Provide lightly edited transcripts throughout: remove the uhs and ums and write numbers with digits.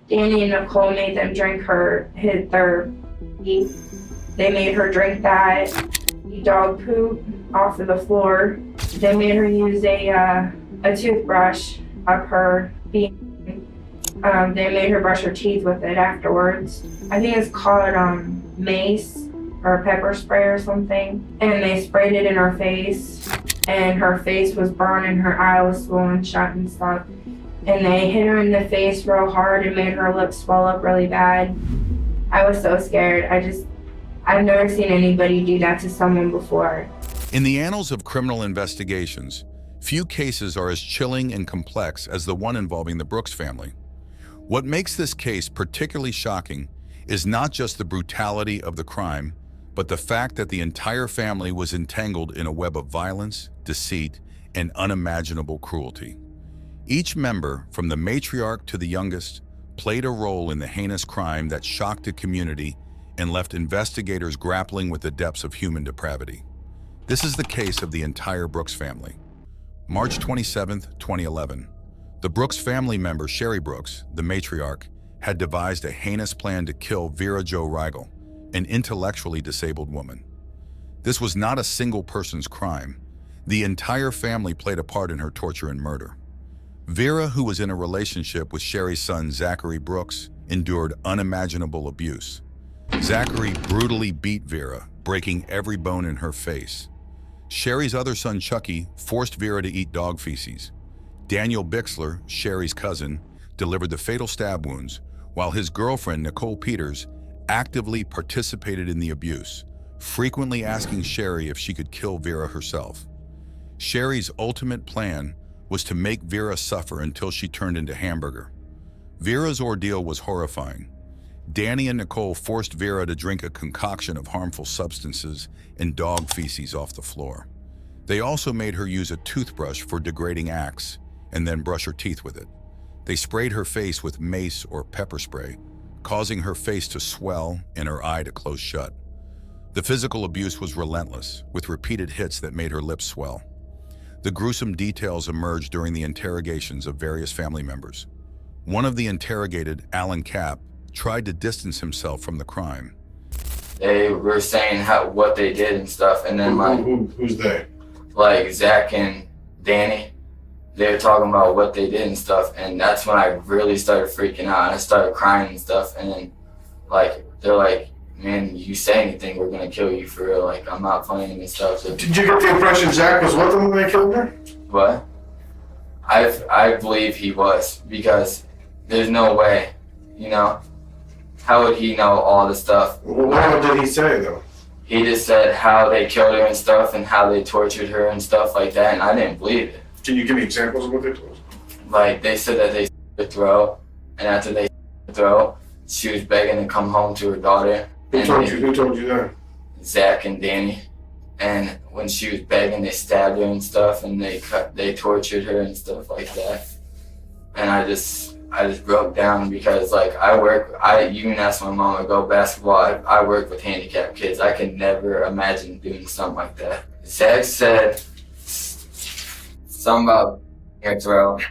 Danny and Nicole made them drink their pee. They made her drink that, eat dog poop off of the floor. They made her use a toothbrush up her feet. They made her brush her teeth with it afterwards. I think it's called mace or pepper spray or something. And they sprayed it in her face, and her face was burned and her eye was swollen shut and stuff. And they hit her in the face real hard and made her lips swell up really bad. I was so scared. I've never seen anybody do that to someone before. In the annals of criminal investigations, few cases are as chilling and complex as the one involving the Brooks family. What makes this case particularly shocking is not just the brutality of the crime, but the fact that the entire family was entangled in a web of violence, deceit, and unimaginable cruelty. Each member, from the matriarch to the youngest, played a role in the heinous crime that shocked the community and left investigators grappling with the depths of human depravity. This is the case of the entire Brooks family. March 27, 2011. The Brooks family member Sherry Brooks, the matriarch, had devised a heinous plan to kill Vera Jo Rigel, an intellectually disabled woman. This was not a single person's crime. The entire family played a part in her torture and murder. Vera, who was in a relationship with Sherry's son Zachary Brooks, endured unimaginable abuse. Zachary brutally beat Vera, breaking every bone in her face. Sherry's other son Chucky forced Vera to eat dog feces. Daniel Bixler, Sherry's cousin, delivered the fatal stab wounds, while his girlfriend Nicole Peters actively participated in the abuse, frequently asking Sherry if she could kill Vera herself. Sherry's ultimate plan was to make Vera suffer until she turned into hamburger. Vera's ordeal was horrifying. Danny and Nicole forced Vera to drink a concoction of harmful substances and dog feces off the floor. They also made her use a toothbrush for degrading acts and then brush her teeth with it. They sprayed her face with mace or pepper spray, causing her face to swell and her eye to close shut. The physical abuse was relentless, with repeated hits that made her lips swell. The gruesome details emerged during the interrogations of various family members. One of the interrogated, Alan Capp, tried to distance himself from the crime. They were saying what they did and stuff, and then who's they? Like Zach and Danny, they were talking about what they did and stuff, and that's when I really started freaking out, and I started crying and stuff, and then they're like, man, you say anything, we're gonna kill you for real, like I'm not playing and stuff. So, did you get the impression Zach was with them when they killed her? What? I believe he was, because there's no way, you know? How would he know all the stuff? Well, what did he say, though? He just said how they killed her and stuff and how they tortured her and stuff like that, and I didn't believe it. Can you give me examples of what they told us? Like, they said that they her throat, and after they her throat, she was begging to come home to her daughter. Who told you that? Zach and Danny. And when she was begging, they stabbed her and stuff, and they tortured her and stuff like that. And I just broke down because, like, you can ask my mom, I go basketball, I work with handicapped kids. I could never imagine doing something like that. Zach said something about her throat.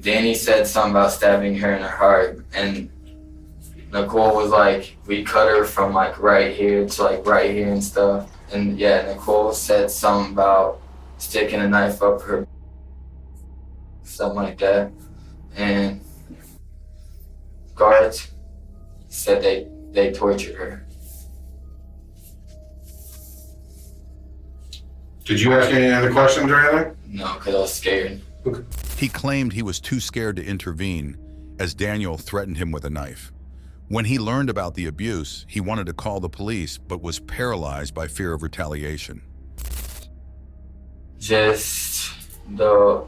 Danny said something about stabbing her in her heart. And Nicole was like, we cut her from like right here to like right here and stuff. And yeah, Nicole said something about sticking a knife up her, something like that. And guards said they tortured her. Did you ask any other questions or anything? No, because I was scared. He claimed he was too scared to intervene as Daniel threatened him with a knife. When he learned about the abuse, he wanted to call the police, but was paralyzed by fear of retaliation. Just the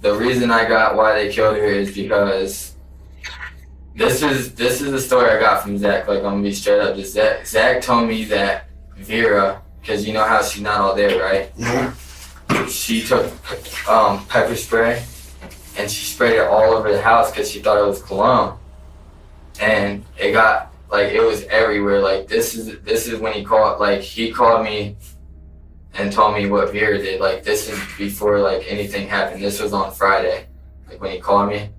reason I got why they killed her is because this is the story I got from Zach. Like, I'm gonna be straight up. Just Zach told me that Vera, because you know how she's not all there, right? Yeah. She took pepper spray and she sprayed it all over the house because she thought it was cologne. And it got, like, it was everywhere. Like, this is when he called me and told me what Vera did. Like, this is before, like, anything happened. This was on Friday, like, when he called me.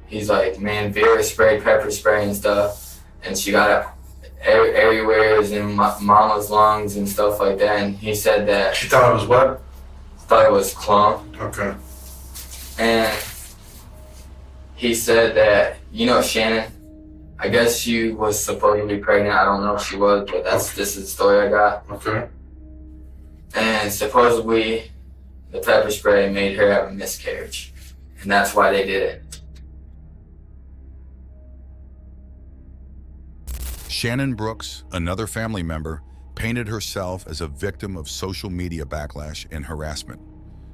he's like, man, Vera sprayed pepper spray and stuff, and she got it everywhere in mama's lungs and stuff like that. And he said that She thought it was what? thought it was clone. Okay. And he said that, you know, Shannon, I guess she was supposedly pregnant. I don't know if she was, but this is the story I got. Okay. And supposedly the pepper spray made her have a miscarriage. And that's why they did it. Shannon Brooks, another family member, painted herself as a victim of social media backlash and harassment.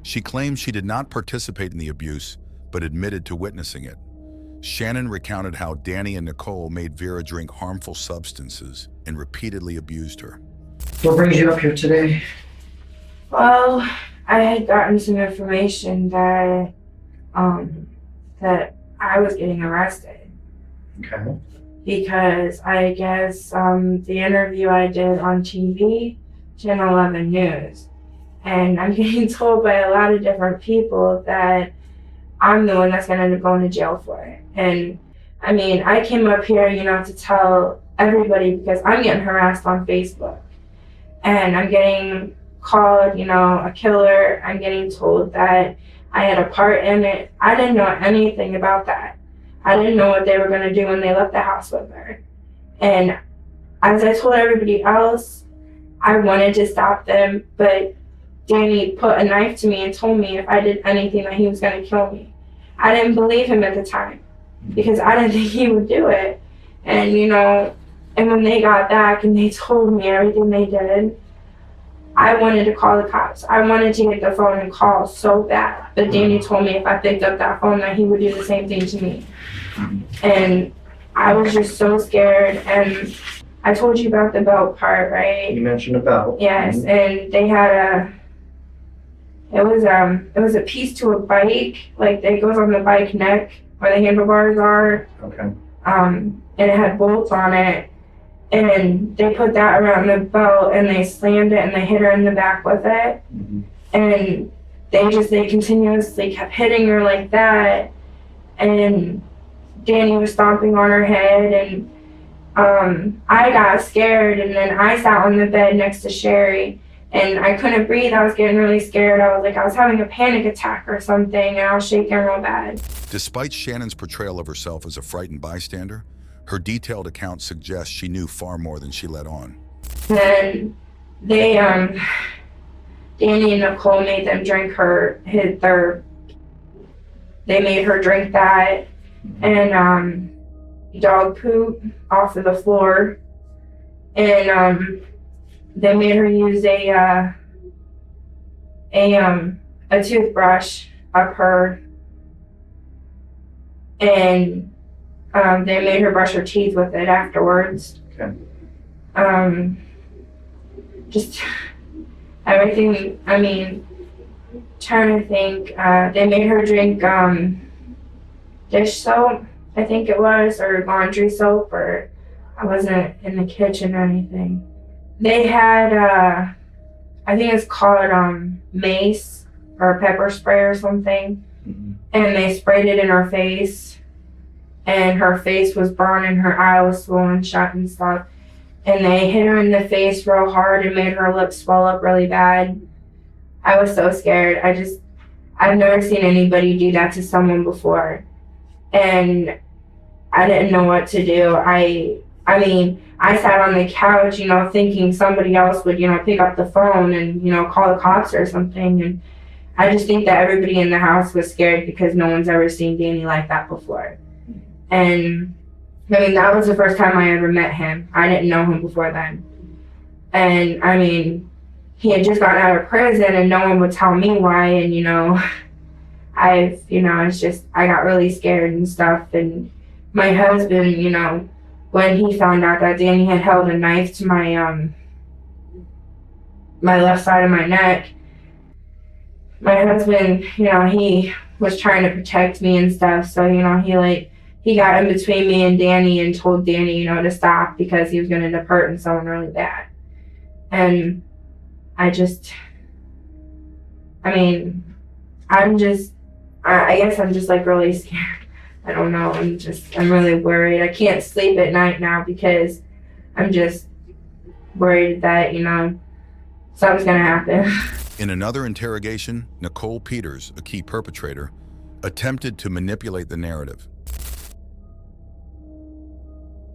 She claimed she did not participate in the abuse, but admitted to witnessing it. Shannon recounted how Danny and Nicole made Vera drink harmful substances and repeatedly abused her. What brings you up here today? Well, I had gotten some information that that I was getting arrested Okay. because I guess the interview I did on TV, Channel 11 News, and I'm getting told by a lot of different people that I'm the one that's going to end up going to jail for it. And I mean, I came up here, to tell everybody because I'm getting harassed on Facebook. And I'm getting called, a killer. I'm getting told that I had a part in it. I didn't know anything about that. I didn't know what they were going to do when they left the house with her. And as I told everybody else, I wanted to stop them, but Danny put a knife to me and told me if I did anything that he was going to kill me. I didn't believe him at the time because I didn't think he would do it. And, and when they got back and they told me everything they did, I wanted to call the cops. I wanted to get the phone and call so bad. But Danny told me if I picked up that phone that he would do the same thing to me. And I was just so scared. And I told you about the belt part, right? You mentioned a belt. Yes, and they had it was a piece to a bike, like that goes on the bike neck where the handlebars are. Okay. And it had bolts on it. And they put that around the belt and they slammed it and they hit her in the back with it. Mm-hmm. And they continuously kept hitting her like that. And Danny was stomping on her head and I got scared and then I sat on the bed next to Sherry and I couldn't breathe. I was getting really scared. I was having a panic attack or something and I was shaking real bad. Despite Shannon's portrayal of herself as a frightened bystander, her detailed account suggests she knew far more than she let on. Then they, Danny and Nicole made them drink they made her drink that and dog poop off of the floor. And they made her use a toothbrush up her. And they made her brush her teeth with it afterwards. Okay. Just everything, trying to think, they made her drink dish soap, I think it was, or laundry soap, or I wasn't in the kitchen or anything. They had, I think it's called mace or pepper spray or something, and they sprayed it in her face. And her face was burning, her eye was swollen shut and stuff. And they hit her in the face real hard and made her lips swell up really bad. I was so scared. I've never seen anybody do that to someone before. And I didn't know what to do. I sat on the couch, thinking somebody else would, pick up the phone and, call the cops or something. And I just think that everybody in the house was scared because no one's ever seen Danny like that before. And that was the first time I ever met him. I didn't know him before then. And he had just gotten out of prison and no one would tell me why. And, it's just, I got really scared and stuff. And my husband, when he found out that Danny had held a knife to my, my left side of my neck, my husband, he was trying to protect me and stuff. So, he got in between me and Danny and told Danny, to stop because he was going to end up hurting someone really bad. And I guess I'm just like really scared. I don't know. I'm really worried. I can't sleep at night now because I'm just worried that, something's gonna happen. In another interrogation, Nicole Peters, a key perpetrator, attempted to manipulate the narrative.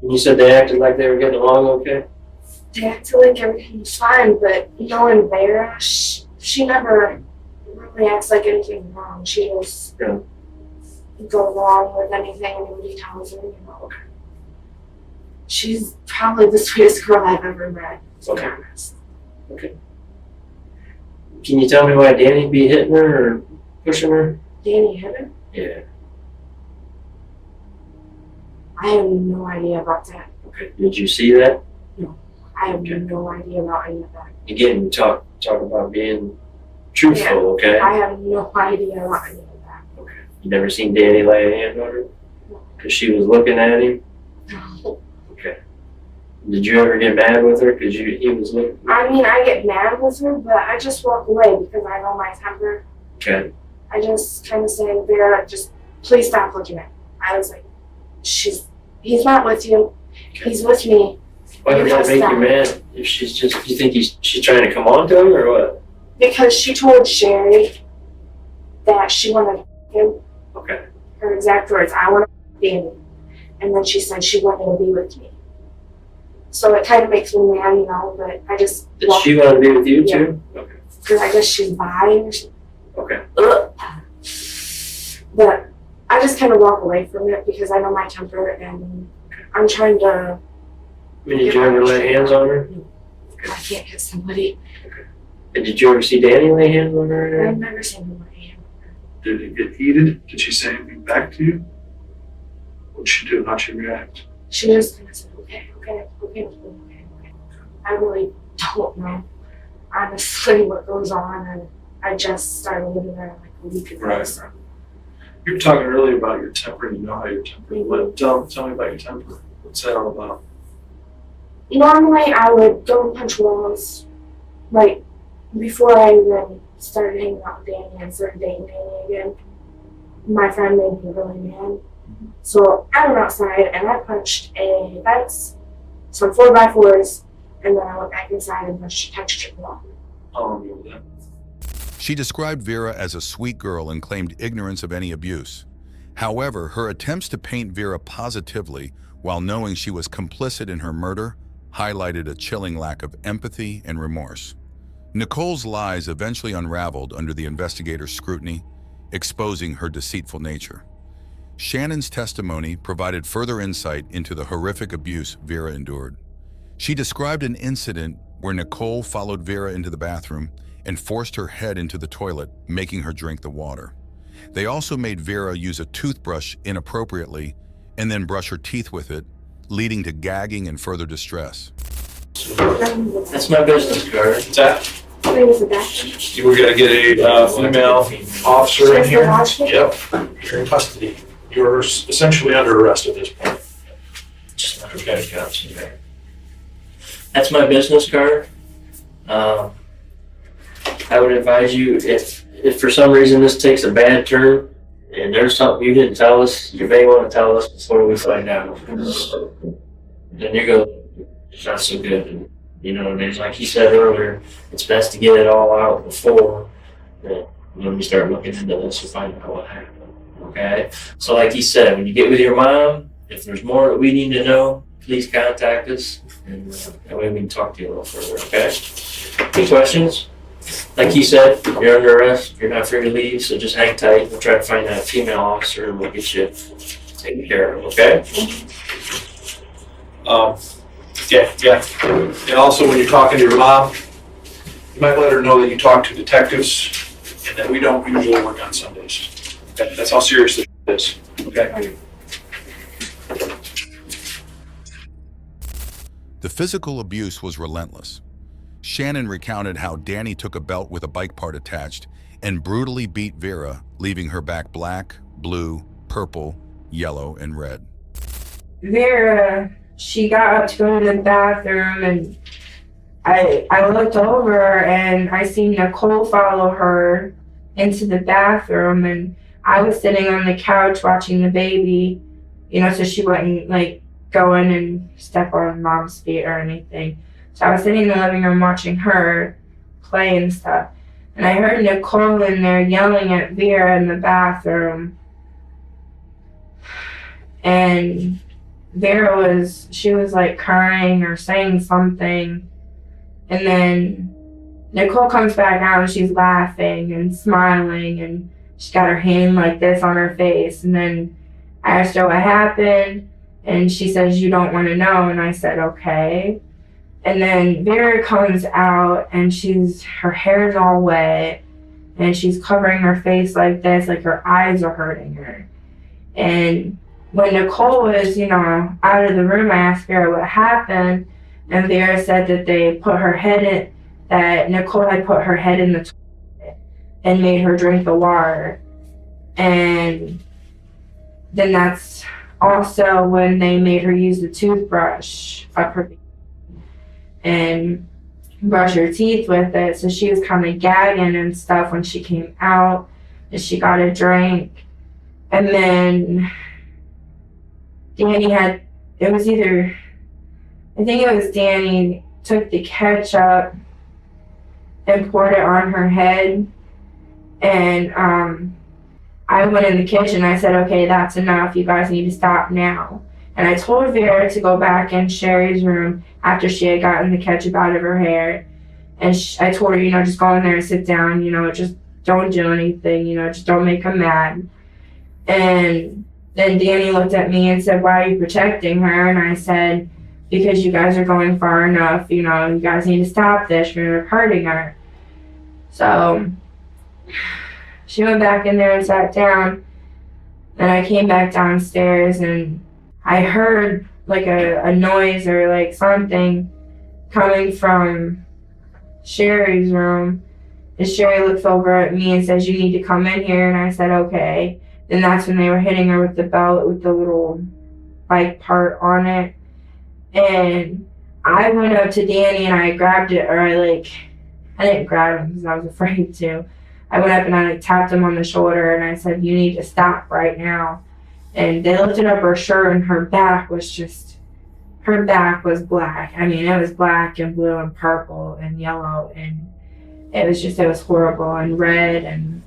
You said they acted like they were getting along okay? They acted like everything was fine, but knowing Vera, she never really acts like anything wrong. She just go along with anything anybody tells her. She's probably the sweetest girl I've ever met, to be honest. Okay. Can you tell me why Danny be hitting her or pushing her? Danny hit her? Yeah. I have no idea about that. Okay. Did you see that? I have no idea about any of that. Again, talk about being truthful, okay? I have no idea about any of that. Okay. You never seen Danny lay a hand on her? Because she was looking at him? No. Okay. Did you ever get mad with her because he was looking? I mean, I get mad with her, but I just walk away because I know my temper. Okay. I just kind of say, Vera, just please stop looking at me. I was like, he's not with you. He's with me. Why did that make you mad? If she's just, you think she's trying to come on to him or what? Because she told Sherry that she wanted him. Okay. Her exact words, I want to be Danny. And then she said she wanted to be with me. So it kind of makes me mad, but I just. Did she want to be with you too? Okay. Because I guess she's bi or something. Okay. Ugh. But I just kind of walk away from it because I know my temper and I'm trying to. I mean, did you ever lay hands on her? I can't hit somebody. And did you ever see Danny lay hands on her? I've never seen him lay hands. Did it get heated? Did she say anything back to you? What'd she do? How'd she react? She just kind of said, okay. I really don't know, honestly, what goes on, and I just started living there like a week ago. Right. So. You were talking earlier about your temper, and you know how your temper is. Tell me about your temper. What's that all about? Normally, I would go and punch walls, like, before I even started hanging out with Danny and started dating Danny again. My friend made me really mad. So I went outside and I punched a fence, some 4x4s, and then I went back inside and punched a texture wall. How long ago was that? She described Vera as a sweet girl and claimed ignorance of any abuse. However, her attempts to paint Vera positively while knowing she was complicit in her murder highlighted a chilling lack of empathy and remorse. Nicole's lies eventually unraveled under the investigator's scrutiny, exposing her deceitful nature. Shannon's testimony provided further insight into the horrific abuse Vera endured. She described an incident where Nicole followed Vera into the bathroom and forced her head into the toilet, making her drink the water. They also made Vera use a toothbrush inappropriately and then brush her teeth with it, leading to gagging and further distress. That's my business card. What's that? Wait, was it back? We're gonna get a female officer in here. Yep. You're in custody. You're essentially under arrest at this point. Just not okay, couch. That's my business card. I would advise you, if for some reason this takes a bad turn and there's something you didn't tell us, you may want to tell us before we find out. Then you go, it's not so good. And there's, like he said earlier, it's best to get it all out before when we start looking into this to find out what happened. Okay? So like he said, when you get with your mom, if there's more that we need to know, please contact us, and that way we can talk to you a little further, okay? Any questions? Like he said, you're under arrest, you're not free to leave, so just hang tight. We'll try to find that female officer and we'll get you taken care of, okay? Yeah. And also, when you're talking to your mom, you might let her know that you talk to detectives and that we don't usually work on Sundays. Okay? That's how serious this is. Okay? The physical abuse was relentless. Shannon recounted how Danny took a belt with a bike part attached and brutally beat Vera, leaving her back black, blue, purple, yellow, and red. Vera, she got up to go to the bathroom and I looked over and I seen Nicole follow her into the bathroom and I was sitting on the couch watching the baby, so she wouldn't like go in and step on mom's feet or anything. So I was sitting in the living room watching her play and stuff. And I heard Nicole in there yelling at Vera in the bathroom. And Vera was like crying or saying something. And then Nicole comes back out and she's laughing and smiling and she's got her hand like this on her face. And then I asked her what happened and she says, "You don't want to know." And I said, "Okay." And then Vera comes out and her hair's all wet and she's covering her face like this, like her eyes are hurting her. And when Nicole was, out of the room, I asked Vera what happened. And Vera said that that Nicole had put her head in the toilet and made her drink the water. And then that's also when they made her use the toothbrush up her and brush her teeth with it. So she was kind of gagging and stuff when she came out and she got a drink. And then Danny I think it was Danny, took the ketchup and poured it on her head. And I went in the kitchen. I said, "Okay, that's enough. You guys need to stop now." And I told Vera to go back in Sherry's room after she had gotten the ketchup out of her hair. And I told her, just go in there and sit down, just don't do anything, just don't make them mad. And then Danny looked at me and said, "Why are you protecting her?" And I said, "Because you guys are going far enough, you guys need to stop this, you're hurting her." So she went back in there and sat down. Then I came back downstairs and I heard like a noise or like something coming from Sherry's room. And Sherry looks over at me and says, "You need to come in here." And I said, "Okay." Then that's when they were hitting her with the belt with the little bike part on it. And I went up to Danny and I grabbed it, or I didn't grab him because I was afraid to. I went up and I tapped him on the shoulder and I said, "You need to stop right now." And they lifted up her shirt and her back was black. I mean, it was black and blue and purple and yellow, and it was horrible, and red. And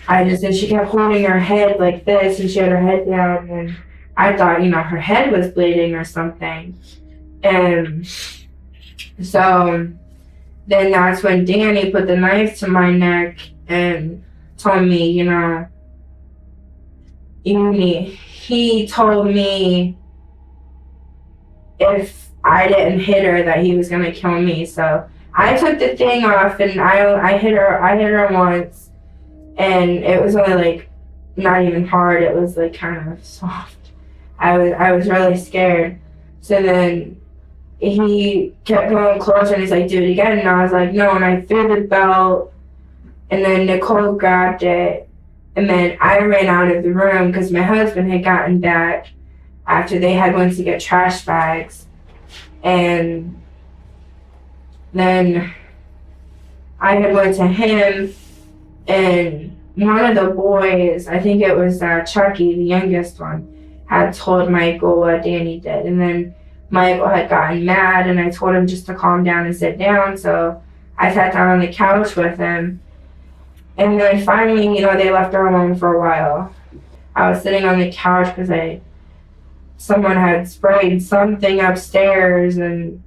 and she kept holding her head like this and she had her head down, and I thought, her head was bleeding or something. And so then that's when Danny put the knife to my neck and told me, he told me if I didn't hit her that he was gonna kill me. So I took the thing off and I hit her once, and it was only not even hard, it was kind of soft. I was really scared. So then he kept going closer and he's like, "Do it again." And I was like, "No." And I threw the belt, and then Nicole grabbed it, and then I ran out of the room because my husband had gotten back after they had went to get trash bags. And then I had went to him, and one of the boys, I think it was Chucky, the youngest one, had told Michael what Danny did. And then Michael had gotten mad, and I told him just to calm down and sit down. So I sat down on the couch with him. And then finally, they left her alone for a while. I was sitting on the couch because someone had sprayed something upstairs and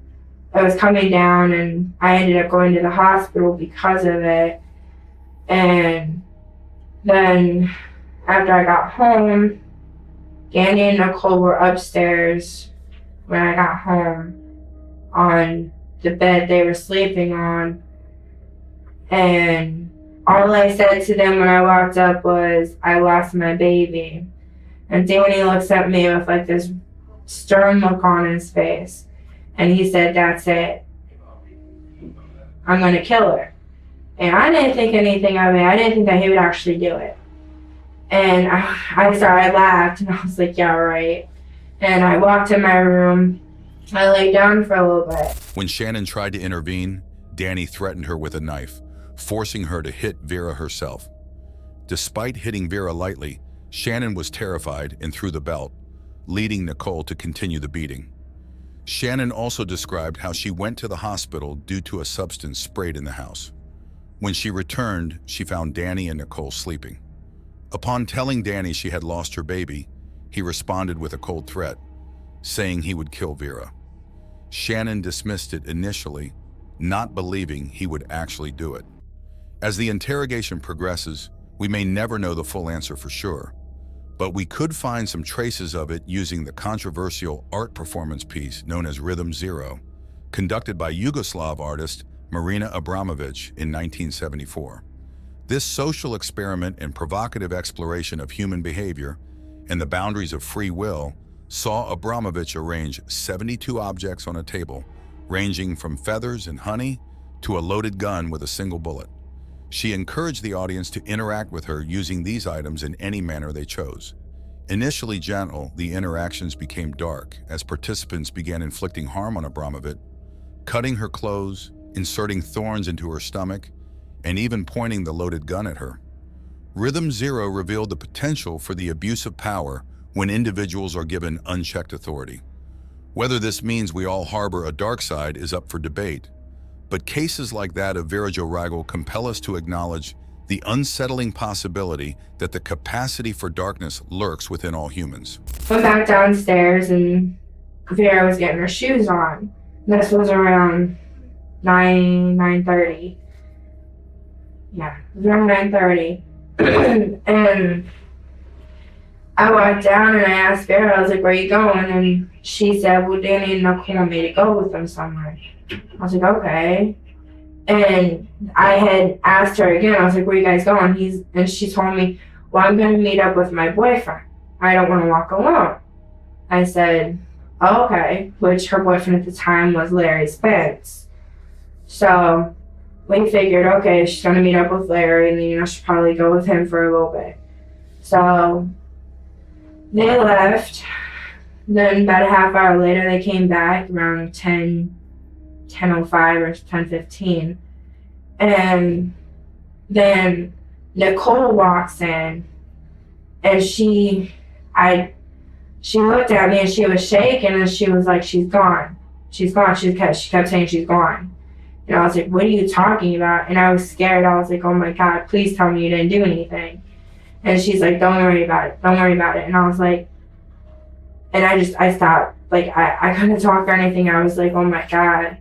it was coming down, and I ended up going to the hospital because of it. And then after I got home, Danny and Nicole were upstairs when I got home on the bed they were sleeping on. And all I said to them when I walked up was, "I lost my baby." And Danny looks at me with this stern look on his face. And he said, "That's it. I'm going to kill her." And I didn't think anything of it. I didn't think that he would actually do it. And I laughed and I was like, "Yeah, right." And I walked in my room. I laid down for a little bit. When Shannon tried to intervene, Danny threatened her with a knife, forcing her to hit Vera herself. Despite hitting Vera lightly, Shannon was terrified and threw the belt, leading Nicole to continue the beating. Shannon also described how she went to the hospital due to a substance sprayed in the house. When she returned, she found Danny and Nicole sleeping. Upon telling Danny she had lost her baby, he responded with a cold threat, saying he would kill Vera. Shannon dismissed it initially, not believing he would actually do it. As the interrogation progresses, we may never know the full answer for sure, but we could find some traces of it using the controversial art performance piece known as Rhythm Zero, conducted by Yugoslav artist Marina Abramović in 1974. This social experiment and provocative exploration of human behavior and the boundaries of free will saw Abramović arrange 72 objects on a table, ranging from feathers and honey to a loaded gun with a single bullet. She encouraged the audience to interact with her using these items in any manner they chose. Initially gentle, the interactions became dark as participants began inflicting harm on Abramović, cutting her clothes, inserting thorns into her stomach, and even pointing the loaded gun at her. Rhythm Zero revealed the potential for the abuse of power when individuals are given unchecked authority. Whether this means we all harbor a dark side is up for debate, but cases like that of Vera Jo compel us to acknowledge the unsettling possibility that the capacity for darkness lurks within all humans. Went back downstairs and Vera was getting her shoes on. This was around 9:30. Yeah, it was around 9:30. And I walked down and I asked Vera, I was like, where are you going? And she said, well, Danny and Nicole want me to go with them somewhere. I was like, okay. And I had asked her again, I was like, where are you guys going? And she told me, well, I'm going to meet up with my boyfriend. I don't want to walk alone. I said, oh, okay, which her boyfriend at the time was Larry Spence. So we figured, okay, she's going to meet up with Larry and then, she'll probably go with him for a little bit. So they left. Then about a half hour later, they came back around 10:05 or 10:15. And then Nicole walks in and she looked at me and she was shaking and she was like, she's gone. She's gone. She kept saying she's gone. And I was like, what are you talking about? And I was scared. I was like, oh my God, please tell me you didn't do anything. And she's like, don't worry about it. Don't worry about it. And I was like, and I stopped. Like, I couldn't talk or anything. I was like, oh my God.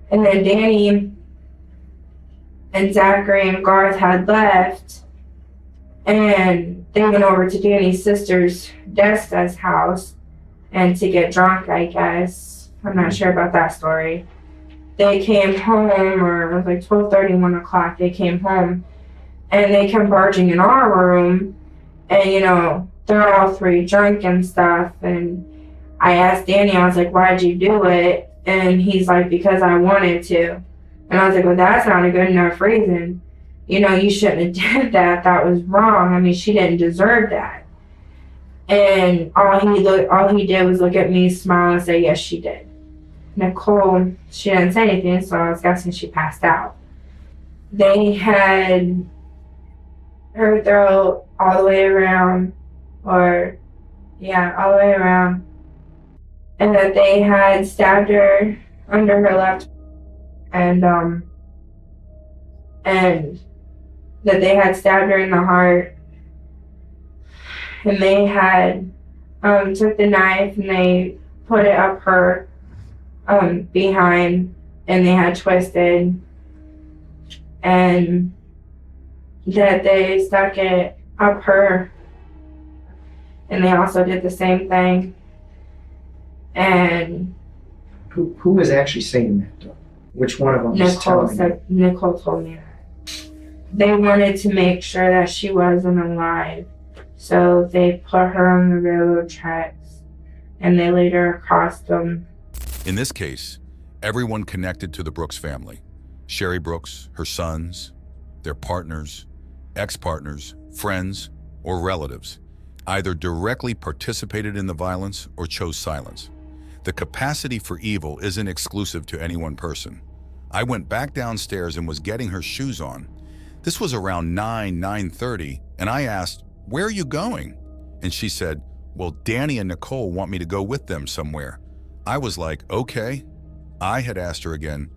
And then Danny and Zachary and Garth had left. And they went over to Danny's sister's Desta's house and to get drunk, I guess. I'm not sure about that story. They came home, or it was like 12:30, 1 o'clock, they came home. And they come barging in our room. And, they're all three drunk and stuff. And I asked Danny, I was like, why'd you do it? And he's like, because I wanted to. And I was like, well, that's not a good enough reason. You shouldn't have did that. That was wrong. I mean, she didn't deserve that. And all he did was look at me, smile, and say, yes, she did. Nicole, she didn't say anything, so I was guessing she passed out. They had her throat all the way around, all the way around. And that they had stabbed her under her left, and that they had stabbed her in the heart. And they had took the knife and they put it up her behind, and they had twisted, and that they stuck it up her, and they also did the same thing. And Who was actually saying that, though? Which one of them was telling you? Nicole told me that. They wanted to make sure that she wasn't alive, so they put her on the railroad tracks and they laid her across them. In this case, everyone connected to the Brooks family, Sherry Brooks, her sons, their partners, ex-partners, friends, or relatives, either directly participated in the violence or chose silence. The capacity for evil isn't exclusive to any one person. I went back downstairs and was getting her shoes on. This was around 9:30, and I asked, "Where are you going?" And she said, "Well, Danny and Nicole want me to go with them somewhere." I was like, "Okay." I had asked her again,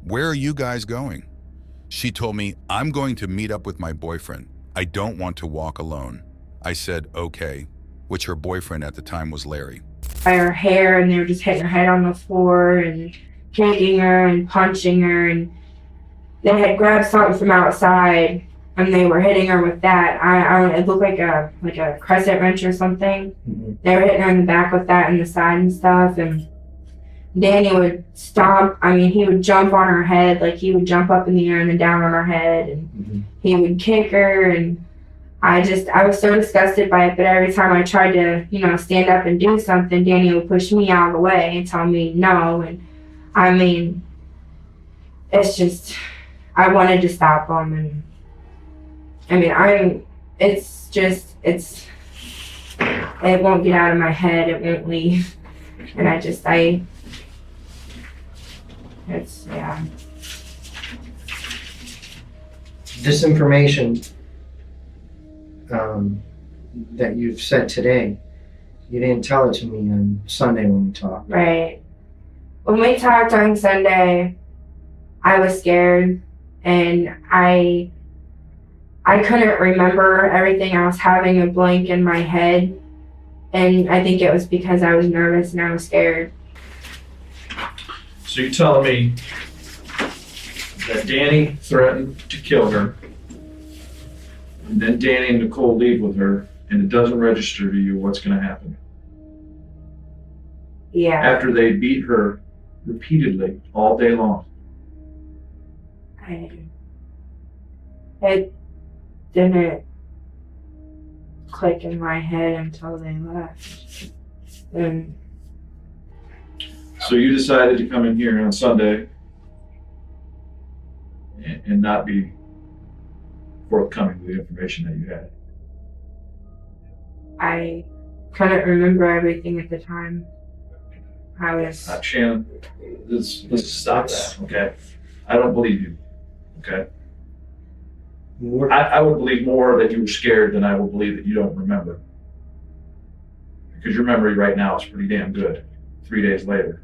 "Where are you guys going?" She told me, "I'm going to meet up with my boyfriend. I don't want to walk alone." I said, "Okay," which her boyfriend at the time was Larry. By her hair, and they were just hitting her head on the floor and kicking her and punching her, and they had grabbed something from outside and they were hitting her with that. I don't. It looked like a crescent wrench or something. Mhm. They were hitting her in the back with that and the side and stuff. And Danny would stomp. I mean, he would jump on her head, like he would jump up in the air and then down on her head, and Mhm. he would kick her. And I was so disgusted by it. But every time I tried to, stand up and do something, Danny would push me out of the way and tell me no. And I mean, it's just, I wanted to stop him. And I mean, it won't get out of my head. It won't leave. And yeah. This information that you've said today, you didn't tell it to me on Sunday when we talked. Right. When we talked on Sunday, I was scared and I couldn't remember everything. I was having a blank in my head, and I think it was because I was nervous and I was scared. So you're telling me that Danny threatened to kill her, and then Danny and Nicole leave with her, and it doesn't register to you what's going to happen Yeah. after they beat her repeatedly all day long. It didn't click in my head until they left. And So you decided to come in here on Sunday and not be forthcoming with the information that you had. I couldn't remember everything at the time. I was. Shannon, let's stop that, okay? I don't believe you, okay? We're- I would believe more that you were scared than I would believe that you don't remember. Because your memory right now is pretty damn good, 3 days later.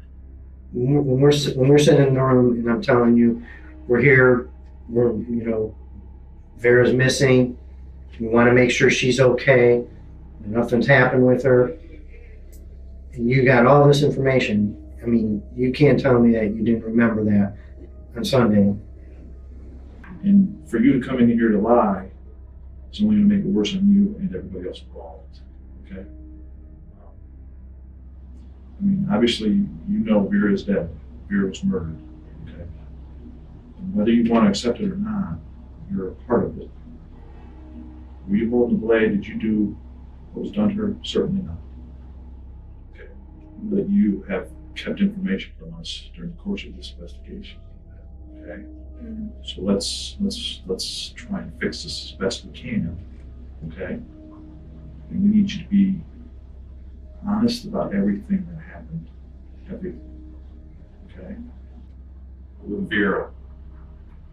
When we're sitting in the room and I'm telling you, we're here, Vera's missing, we want to make sure she's okay, nothing's happened with her, and you got all this information. I mean, you can't tell me that you didn't remember that on Sunday. And for you to come in here to lie is only going to make it worse on you and everybody else involved, okay? I mean, obviously, you know Vera is dead. Vera was murdered, okay? And whether you want to accept it or not, you're a part of it. Were you holding the blade? Did you do what was done to her? Certainly not. Okay. But you have kept information from us during the course of this investigation, okay? So let's try and fix this as best we can, okay? And we need you to be honest about everything that happened, everything, okay? With Vera,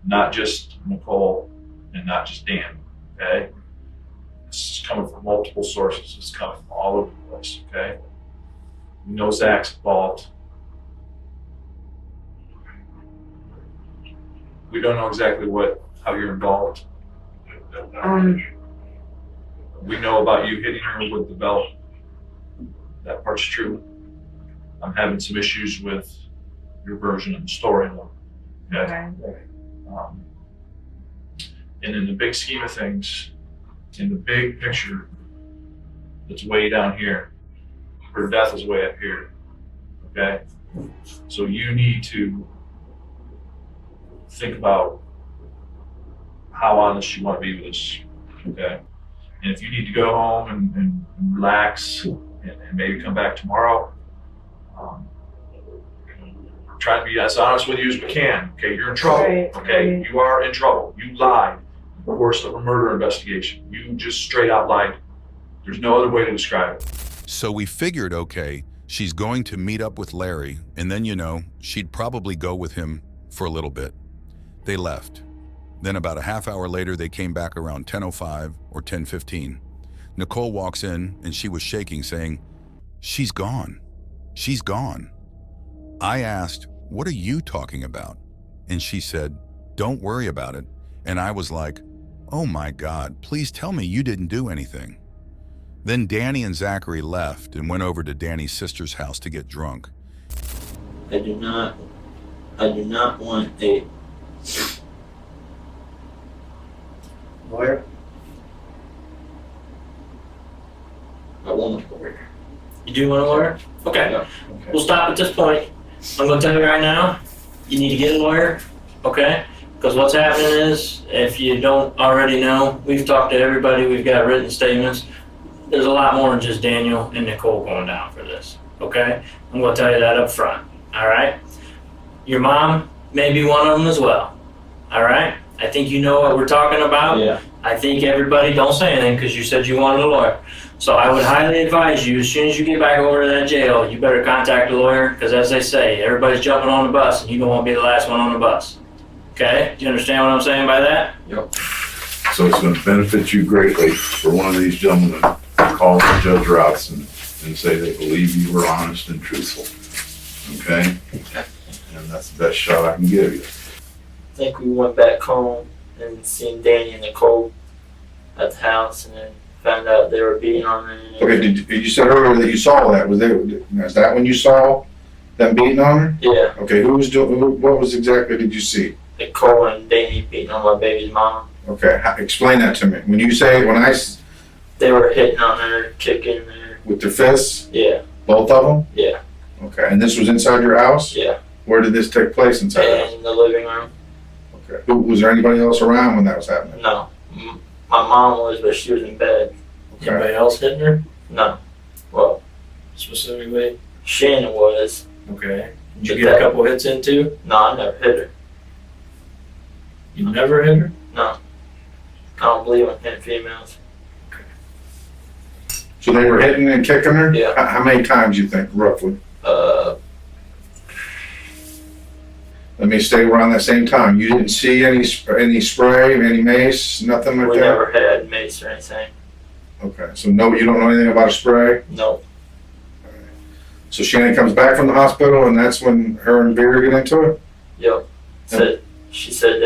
not just Nicole and not just Dan, okay? This is coming from multiple sources. It's coming from all over the place, okay? We know Zach's involved. We don't know exactly how you're involved. We know about you hitting her with the belt. That part's true. I'm having some issues with your version of the story. Okay? And in the big scheme of things, in the big picture, it's way down here. Her death is way up here. Okay? So you need to think about how honest you want to be with us, okay? And if you need to go home and relax and maybe come back tomorrow, try to be as honest with you as we can, okay? You're in trouble, Right, okay? right. You are in trouble. You lied in the course of a murder investigation. You just straight out lied. There's no other way to describe it. So we figured, okay, she's going to meet up with Larry, and then, she'd probably go with him for a little bit. They left. Then about a half hour later, they came back around 10:05 or 10:15. Nicole walks in and she was shaking, saying, "She's gone. She's gone." I asked, "What are you talking about?" And she said, "Don't worry about it." And I was like, "Oh my God, please tell me you didn't do anything." Then Danny and Zachary left and went over to Danny's sister's house to get drunk. I do not want a Lawyer? I want a lawyer. You do want a lawyer? Okay. Okay. We'll stop at this point. I'm gonna tell you right now, you need to get a lawyer, okay? Because what's happening is, if you don't already know, we've talked to everybody, we've got written statements. There's a lot more than just Daniel and Nicole going down for this, okay? I'm gonna tell you that up front, all right? Your mom may be one of them as well, all right? I think you know what we're talking about. Yeah. I think everybody, don't say anything because you said you wanted a lawyer. So I would highly advise you, as soon as you get back over to that jail, you better contact a lawyer, because as they say, everybody's jumping on the bus and you don't want to be the last one on the bus. Okay? Do you understand what I'm saying by that? So it's going to benefit you greatly for one of these gentlemen to call Judge Rouse and say they believe you were honest and truthful. Okay? And that's the best shot I can give you. I think we went back home and seen Danny and Nicole at the house, and then found out they were beating on her. And Okay, you said earlier that you saw that. Is that when you saw them beating on her? Yeah, Okay, what was exactly did you see? Nicole and Danny beating on my baby's mom. Okay, explain that to me. They were hitting on her, kicking her. With their fists, Yeah, both of them? yeah, Okay, and this was inside your house? yeah. Where did this take place inside the house? In the living room. Okay. Was there anybody else around when that was happening? No, my mom was, but she was in bed. Okay. Anybody else hitting her No, well, specifically? Shannon was. Okay. Did you get a couple hits in too? No, I never hit her. You never hit her? No, I don't believe in hitting females. So they were hitting and kicking her? Yeah. How many times you think, roughly? Let me stay around that same time. You didn't see any spray, any mace, nothing like We that? never had mace or anything. Okay, so no, you don't know anything about a spray? Nope. So Shannon comes back from the hospital and that's when her and Vera get into it? Yep. She said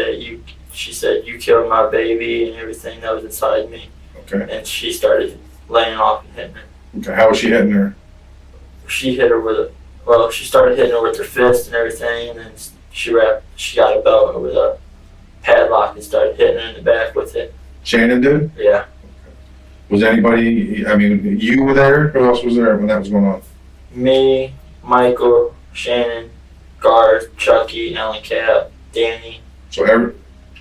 you killed my baby and everything that was inside me, Okay. and she started laying off and hitting her. Okay, how was she hitting her? She hit her she started hitting her with her fist and everything, and then she got a belt with a padlock and started hitting her in the back with it. Shannon did? Yeah. Was anybody, you were there? Who else was there when that was going on? Me, Michael, Shannon, Garth, Chucky, Alan Cap, Danny. So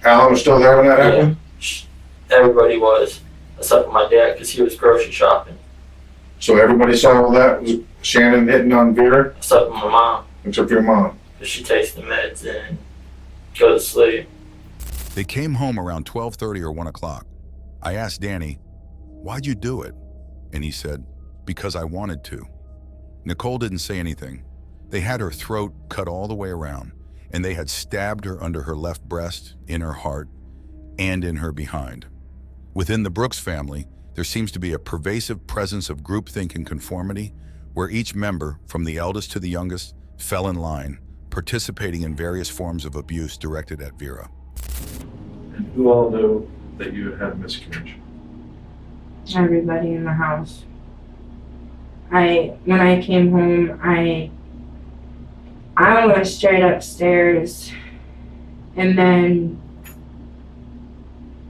Alan was still there when that happened? Everybody was, except for my dad, because he was grocery shopping. So everybody saw all that? Was Shannon hitting on Vera? Except for my mom, Except for your mom? because she takes the meds and go to sleep. They came home around 12:30 or 1 o'clock. I asked Danny, "Why'd you do it?" And he said, "Because I wanted to." Nicole didn't say anything. They had her throat cut all the way around, and they had stabbed her under her left breast, in her heart, and in her behind. Within the Brooks family, there seems to be a pervasive presence of groupthink and conformity, where each member, from the eldest to the youngest, fell in line, participating in various forms of abuse directed at Vera. And who all knew that you had had a miscarriage? Everybody in the house. When I came home, I went straight upstairs, and then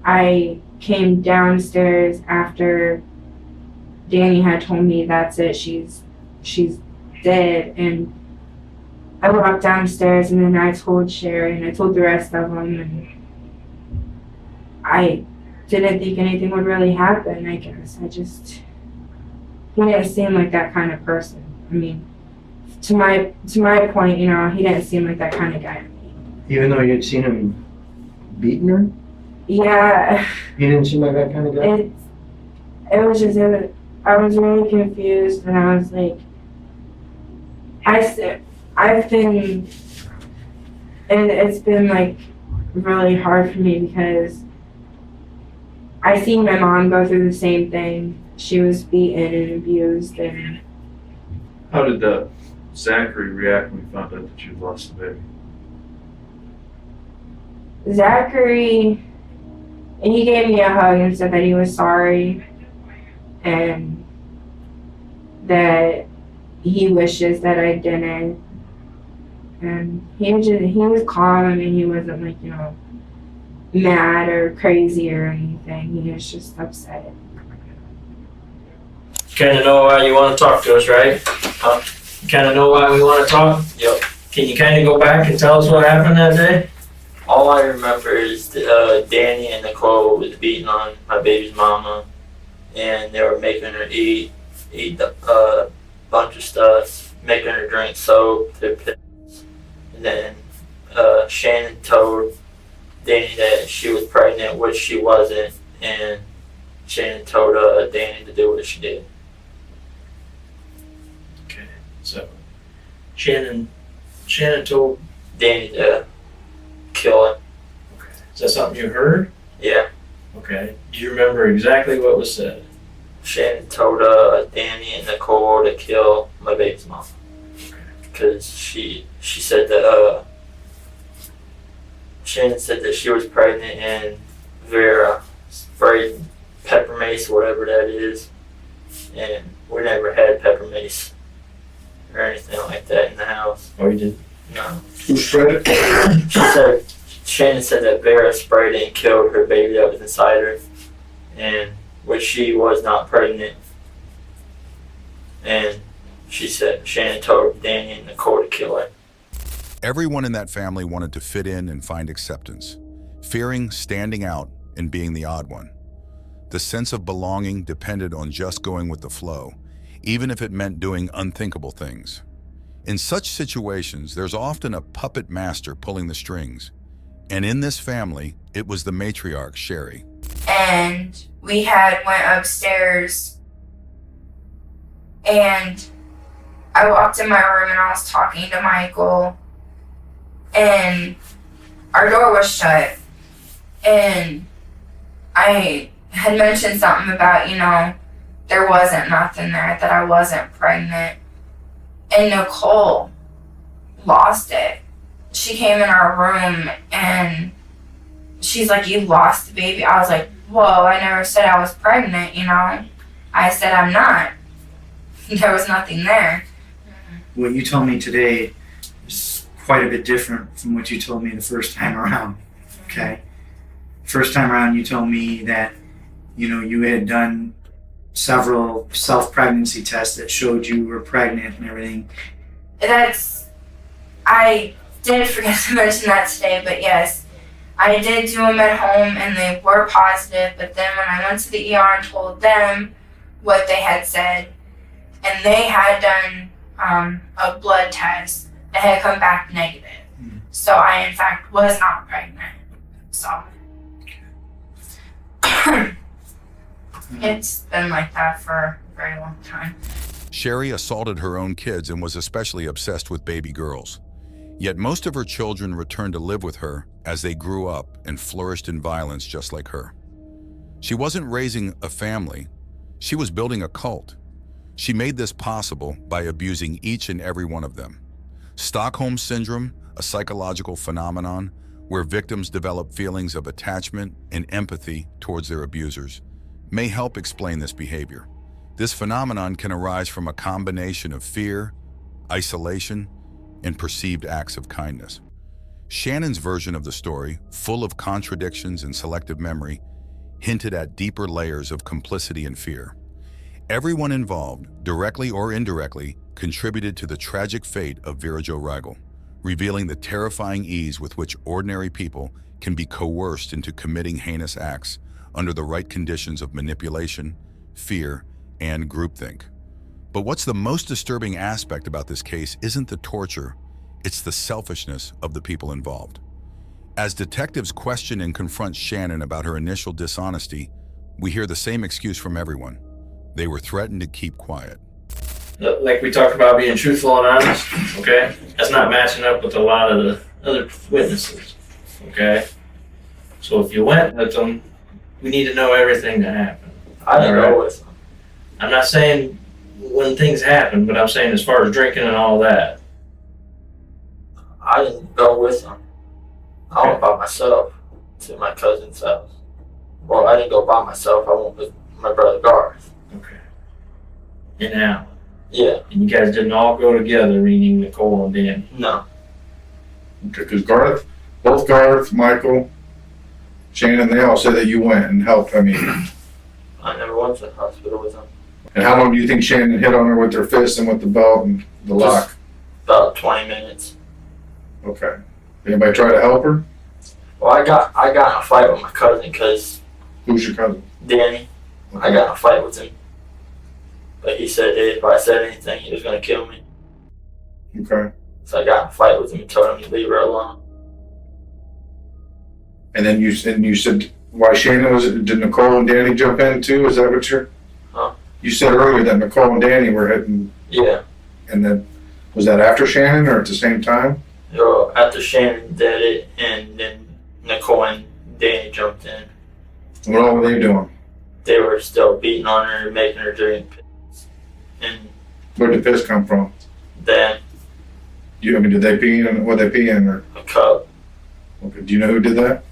I came downstairs after Danny had told me that's it, she's dead, and I walked downstairs, and then I told Sherry and I told the rest of them, and I didn't think anything would really happen, I guess. He didn't seem like that kind of person. To my point, he didn't seem like that kind of guy to me. Even though you'd seen him beating her? Yeah, He didn't seem like that kind of guy? I was really confused, and I was like, it's been like really hard for me because I seen my mom go through the same thing. She was beaten and abused, and How did Zachary react when he found out that you lost the baby? Zachary, and he gave me a hug and said that he was sorry and that he wishes that I didn't. And he was calm. I mean, he wasn't like, mad or crazy or anything. He was just upset. Kind of know why you want to talk to us, right? Huh? Kind of know why we want to talk? Yep. Can you kind of go back and tell us what happened that day? All I remember is Danny and Nicole was beating on my baby's mama, and they were making her eat a bunch of stuff, making her drink soap, their pills. And then Shannon told Danny that she was pregnant, which she wasn't, and Shannon told Danny to do what she did. Okay, so Shannon told. Danny to kill him. Okay. Is that something you heard? Yeah. Okay. Do you remember exactly what was said? Shannon told Danny and Nicole to kill my baby's mom. Because she said that Shannon said that she was pregnant and Vera sprayed pepper mace, whatever that is, and we never had pepper mace or anything like that in the house. Oh, you did? No. Who spread it? Shannon said that Vera sprayed it and killed her baby that was inside her, and which she was not pregnant. And she said Shannon told Danny and Nicole to kill her. Everyone in that family wanted to fit in and find acceptance, fearing standing out and being the odd one. The sense of belonging depended on just going with the flow, even if it meant doing unthinkable things. In such situations, there's often a puppet master pulling the strings. And in this family, it was the matriarch, Sherry. And we went upstairs, and I walked in my room and I was talking to Michael, and our door was shut, and I had mentioned something about, there wasn't nothing there, that I wasn't pregnant. And Nicole lost it. She came in our room and she's like, "You lost the baby." I was like, "Whoa, I never said I was pregnant, I said I'm not." There was nothing there. What you told me today is quite a bit different from what you told me the first time around. Okay? First time around, you told me that, you had done several self-pregnancy tests that showed you were pregnant and everything. I did forget to mention that today, but yes, I did do them at home and they were positive, but then when I went to the ER and told them what they had said, and they had done a blood test that had come back negative. So I, in fact, was not pregnant. So it's been like that for a very long time. Sherry assaulted her own kids and was especially obsessed with baby girls. Yet most of her children returned to live with her as they grew up and flourished in violence just like her. She wasn't raising a family, she was building a cult. She made this possible by abusing each and every one of them. Stockholm Syndrome, a psychological phenomenon where victims develop feelings of attachment and empathy towards their abusers, may help explain this behavior. This phenomenon can arise from a combination of fear, isolation, and perceived acts of kindness. Shannon's version of the story, full of contradictions and selective memory, hinted at deeper layers of complicity and fear. Everyone involved, directly or indirectly, contributed to the tragic fate of Vera Jo Rigel, revealing the terrifying ease with which ordinary people can be coerced into committing heinous acts under the right conditions of manipulation, fear, and groupthink. But what's the most disturbing aspect about this case isn't the torture, it's the selfishness of the people involved. As detectives question and confront Shannon about her initial dishonesty, we hear the same excuse from everyone. They were threatened to keep quiet. Like we talked about being truthful and honest, okay? That's not matching up with a lot of the other witnesses, okay? So if you went with them, we need to know everything that happened. I didn't Alright. go with him. I'm not saying when things happen, but I'm saying as far as drinking and all that. I didn't go with him. I went by myself to my cousin's house. Well, I didn't go by myself. I went with my brother Garth. Okay. And Alan. Yeah. And you guys didn't all go together, meaning Nicole and Dan. No. Okay, because both Garth, Michael, Shannon, they all said that you went and helped. I mean, I never went to the hospital with him. and how long do you think Shannon hit on her with her fist and with the belt and the lock? About 20 minutes. Okay. Anybody try to help her? Well, I got in a fight with my cousin because Who's your cousin? Danny. I got in a fight with him. But he said if I said anything, he was going to kill me. Okay. So I got in a fight with him and told him to leave her alone. And then you said why Shannon was? Did Nicole and Danny jump in too? Is that what you're? Huh? You said earlier that Nicole and Danny were hitting, Yeah. and then was that after Shannon or at the same time? So after Shannon did it, and then Nicole and Danny jumped in. What all were they doing? They were still beating on her and making her drink piss. And Where did the piss come from? then Did they pee in? What they pee in? Or a cup, okay, do you know who did that?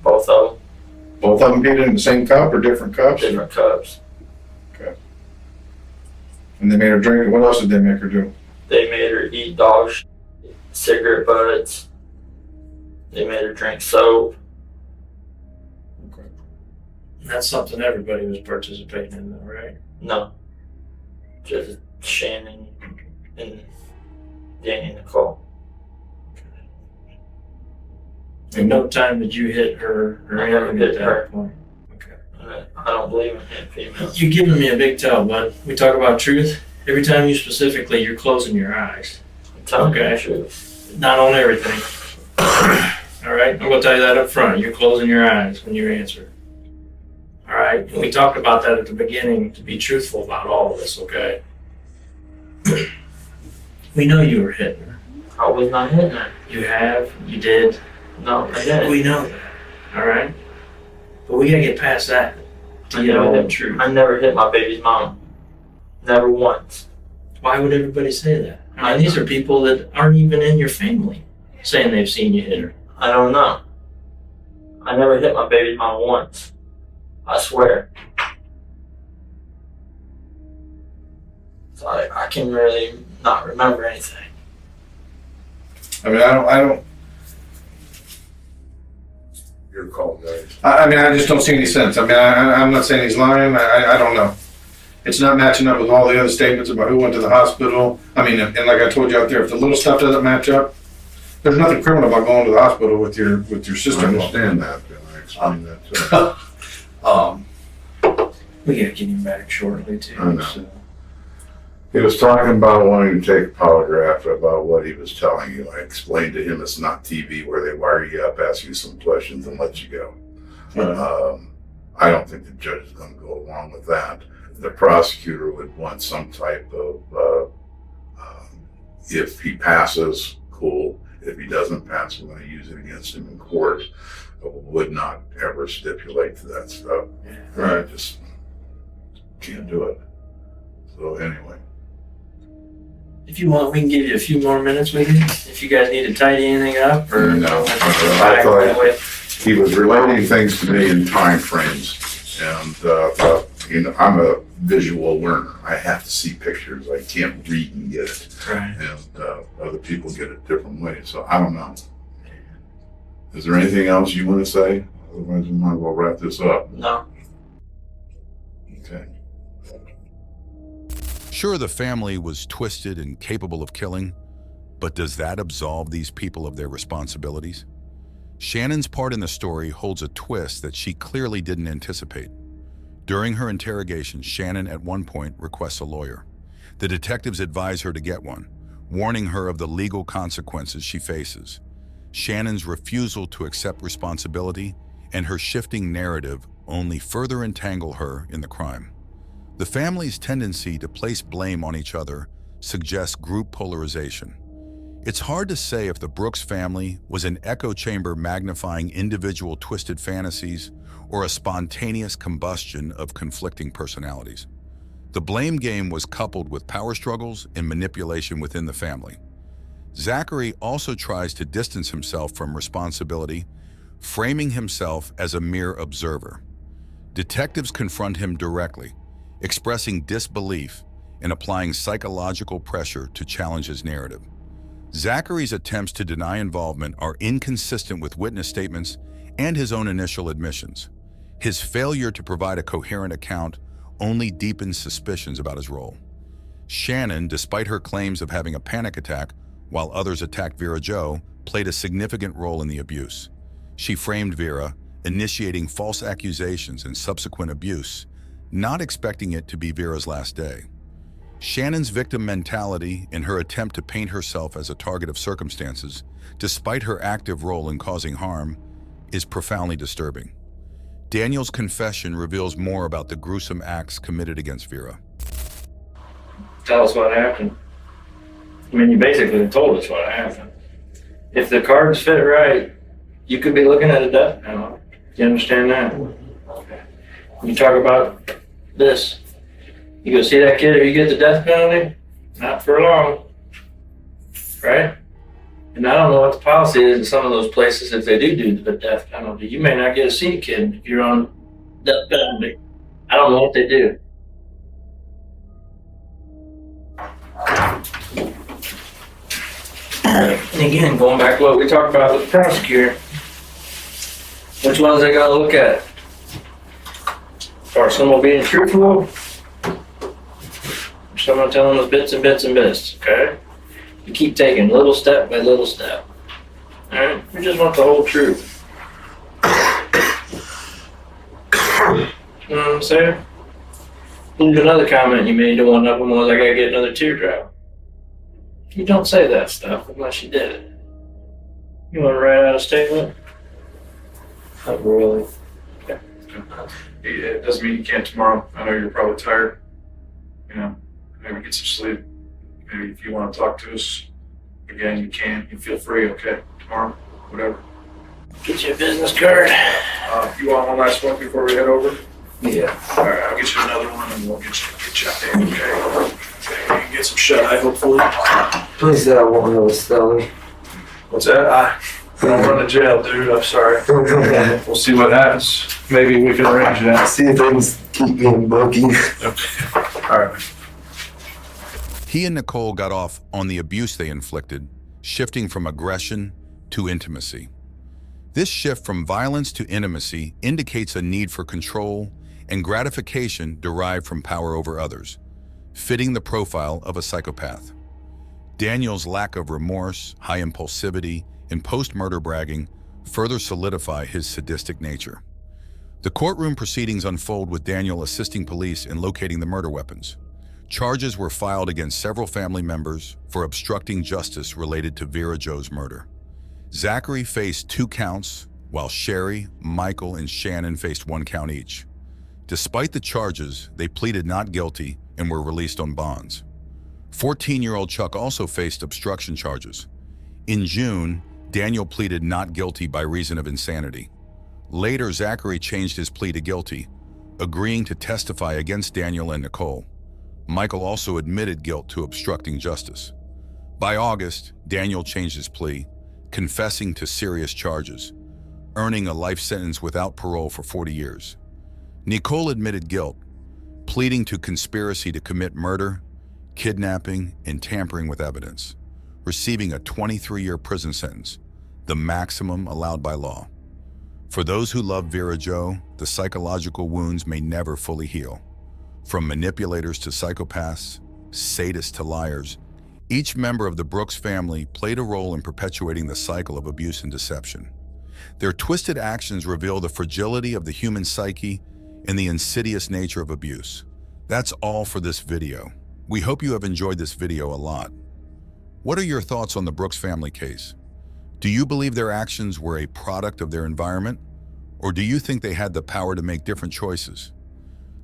both of Both of them peed in the same cup or different them, cups? different cups. And they made her drink it. What else did they make her do? They made her eat dog shit, cigarette butts. They made her drink soap. That's something everybody was participating in, though, right? No. Just Shannon and Danny and Nicole. At no time did you hit her or I never anything hit at her. that point. Okay. I don't believe in him females. You're giving me a big tell, bud. We talk about truth. Every time you specifically, you're closing your eyes. I'm telling you Okay. the truth. Not on everything. All right? I'm going to tell you that up front. You're closing your eyes when you answer. All right? And we talked about that at the beginning to be truthful about all of this, okay? We know you were hitting her. I was not hitting her. You have. You did. No, I didn't. We know that. All right? But we got to get past that to I get never all the hit- truth. I never hit my baby's mom. Never once. Why would everybody say that? I mean, these are people that aren't even in your family saying they've seen you hit her. I don't know. I never hit my baby's mom once. I swear. So I can really not remember anything. I mean, I don't. Your call, guys. I mean, I just don't see any sense. I mean, I'm not saying he's lying. I don't know. It's not matching up with all the other statements about who went to the hospital. I mean, and like I told you out there, if the little stuff doesn't match up, there's nothing criminal about going to the hospital with your I sister-in-law. understand that, and I explained that to him. We got to get him back shortly, too. I know. So. He was talking about wanting to take a polygraph about what he was telling you. I explained to him it's not TV where they wire you up, ask you some questions, and let you go. I don't think the judge is going to go along with that. The prosecutor would want some type of, if he passes, cool. If he doesn't pass, we're going to use it against him in court. But we would not ever stipulate to that stuff. I just can't do it. So anyway. If you want, we can give you a few more minutes with you. If you guys need to tidy anything up or No. I thought he was relating things to me in time frames, and thought, I'm a visual learner. I have to see pictures. I can't read and get it, Right. and other people get it different ways. So I don't know. Is there anything else you want to say? Otherwise, we might as well wrap this up. No. Okay. Sure, the family was twisted and capable of killing, but does that absolve these people of their responsibilities? Shannon's part in the story holds a twist that she clearly didn't anticipate. During her interrogation, Shannon at one point requests a lawyer. The detectives advise her to get one, warning her of the legal consequences she faces. Shannon's refusal to accept responsibility and her shifting narrative only further entangle her in the crime. The family's tendency to place blame on each other suggests group polarization. It's hard to say if the Brooks family was an echo chamber magnifying individual twisted fantasies or a spontaneous combustion of conflicting personalities. The blame game was coupled with power struggles and manipulation within the family. Zachary also tries to distance himself from responsibility, framing himself as a mere observer. Detectives confront him directly, expressing disbelief and applying psychological pressure to challenge his narrative. Zachary's attempts to deny involvement are inconsistent with witness statements and his own initial admissions. His failure to provide a coherent account only deepens suspicions about his role. Shannon, despite her claims of having a panic attack while others attacked Vera Jo, played a significant role in the abuse. She framed Vera, initiating false accusations and subsequent abuse, not expecting it to be Vera's last day. Shannon's victim mentality and her attempt to paint herself as a target of circumstances, despite her active role in causing harm, is profoundly disturbing. Daniel's confession reveals more about the gruesome acts committed against Vera. Tell us what happened. I mean, you basically told us what happened. If the cards fit right, you could be looking at a death penalty. You understand that? Okay. You talk about this. You go see that kid or you get the death penalty? Not for long. Right? And I don't know what the policy is in some of those places if they do the death penalty. You may not get to see a kid if you're on death penalty. I don't know what they do. And again, going back to what we talked about with the prosecutor, which ones they gotta look at? Are someone being truthful? Or someone telling us bits and bits and bits, okay? You keep taking little step by little step. Alright? We just want the whole truth. You know what I'm saying? There's another comment you made to one of them was, I gotta get another teardrop. You don't say that stuff unless you did it. You wanna write out a statement? Not really. Yeah, it doesn't mean you can't tomorrow. I know you're probably tired. You know, maybe get some sleep. Maybe if you want to talk to us again, you can. You feel free, okay? Tomorrow, whatever. Get you a business card. You want one last one before we head over? Yeah. All right, I'll get you another one and we'll get you out there, okay? Okay, you can get some shut-eye, hopefully. Please, I won't have a Stelly. What's that? I don't run to jail, dude. I'm sorry. We'll see what happens. Maybe we can arrange that. See if things keep me in booking. Okay. All right. He and Nicole got off on the abuse they inflicted, shifting from aggression to intimacy. This shift from violence to intimacy indicates a need for control and gratification derived from power over others, fitting the profile of a psychopath. Daniel's lack of remorse, high impulsivity, and post-murder bragging further solidify his sadistic nature. The courtroom proceedings unfold with Daniel assisting police in locating the murder weapons. Charges were filed against several family members for obstructing justice related to Vera Jo's murder. Zachary faced 2 counts, while Sherry, Michael, and Shannon faced 1 count each. Despite the charges, they pleaded not guilty and were released on bonds. 14-year-old Chuck also faced obstruction charges. In June, Daniel pleaded not guilty by reason of insanity. Later, Zachary changed his plea to guilty, agreeing to testify against Daniel and Nicole. Michael also admitted guilt to obstructing justice. By August, Daniel changed his plea, confessing to serious charges, earning a life sentence without parole for 40 years. Nicole admitted guilt, pleading to conspiracy to commit murder, kidnapping, and tampering with evidence, receiving a 23-year prison sentence, the maximum allowed by law. For those who love Vera Jo, the psychological wounds may never fully heal. From manipulators to psychopaths, sadists to liars, each member of the Brooks family played a role in perpetuating the cycle of abuse and deception. Their twisted actions reveal the fragility of the human psyche and the insidious nature of abuse. That's all for this video. We hope you have enjoyed this video a lot. What are your thoughts on the Brooks family case? Do you believe their actions were a product of their environment? Or do you think they had the power to make different choices?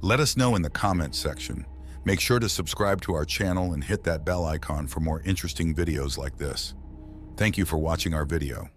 Let us know in the comments section. Make sure to subscribe to our channel and hit that bell icon for more interesting videos like this. Thank you for watching our video.